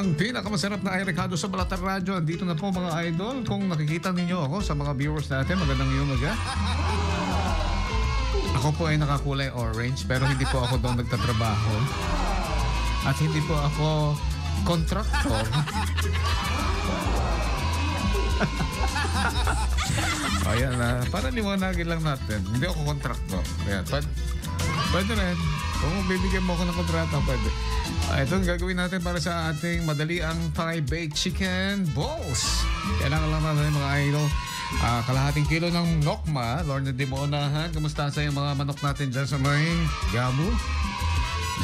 ang pinakamasarap na Recado sa Balatan Radyo. Andito na po mga idol. Kung nakikita ninyo ako sa mga viewers natin, magandang umaga. Ako po ay nakakulay orange pero hindi po ako doon nagtatrabaho. At hindi po ako contractor. Ayan na, para liwanagin lang natin. Hindi ako contractor. Ayan, pwede rin. Kung bibigyan mo ako ng kontrata, pwede. Ito ang gagawin natin para sa ating madaliang Thai baked chicken balls. Kailangan lang natin mga idol. Kalahating kilo ng nokma. Lord na di mo unahan. Kamusta sa yung mga manok natin dyan sa may gabu?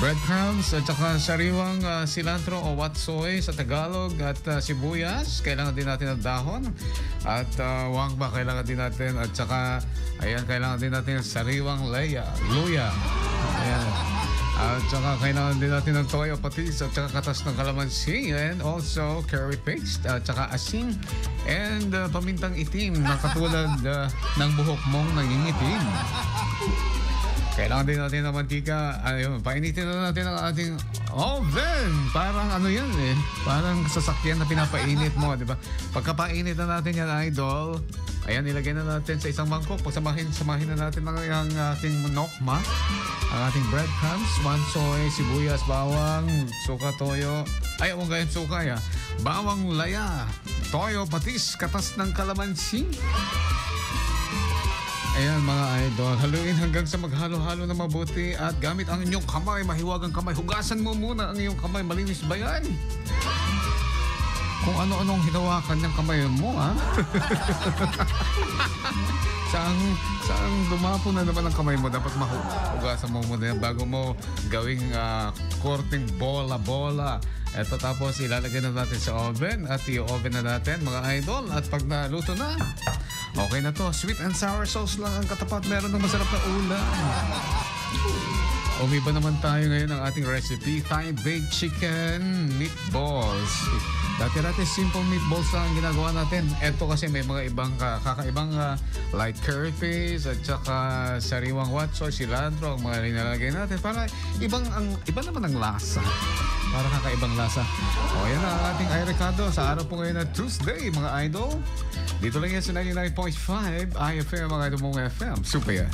Breadcrumbs at saka sariwang cilantro o watsoy sa Tagalog at sibuyas. Kailangan din natin ng dahon. At wangba kailangan din natin. At saka, ayan, kailangan din natin ng sariwang luya. Ayan. At saka kailangan din natin ng toyo patis at saka katas ng kalamansi and also curry paste at saka asin and pamintang itim na katulad ng buhok mong nangingitim. Kailangan din natin ng mantika. Ayun, painitin na natin ang ating oven. Parang ano yan eh. Parang sasakyan na pinapainit mo, di ba? Pagkapainit na natin yan, idol, ayan, ilagay na natin sa isang mangkok. Samahin na natin ang ating nokma, ang ating breadcrumbs, wansoy, sibuyas, bawang, suka, toyo. Ay, huwag kayong suka, ya. Bawang laya, toyo, patis, katas ng kalamansi. Ayan mga idol, haluin hanggang sa maghalo-halo na mabuti at gamit ang inyong kamay, mahiwagang kamay. Hugasan mo muna ang iyong kamay, malinis ba yan? Kung ano-anong hinawakan ng kamay mo, ha? Saan dumapo na naman ang kamay mo, dapat mahugasan mo muna yan bago mo gawing korting bola-bola. Eto, tapos ilalagay na natin sa oven at i-oven na natin mga idol. At pag naluto na, okay na to. Sweet and sour sauce lang ang katapat. Meron ng masarap na ulam. Umiba naman tayo ngayon ng ating recipe, Thai baked chicken meatballs. Dati-dati simple meatballs lang ang ginagawa natin. Ito kasi may mga ibang kakaibang like curry paste at saka sariwang watsoy, cilantro ang mga nilalagay natin para iba naman ang lasa. Para kakaibang lasa. O yan ang ating Recado sa araw po ngayon na Tuesday mga idol. Dito lang yan sa 99.5 IFM mga idol mong FM. Super yan.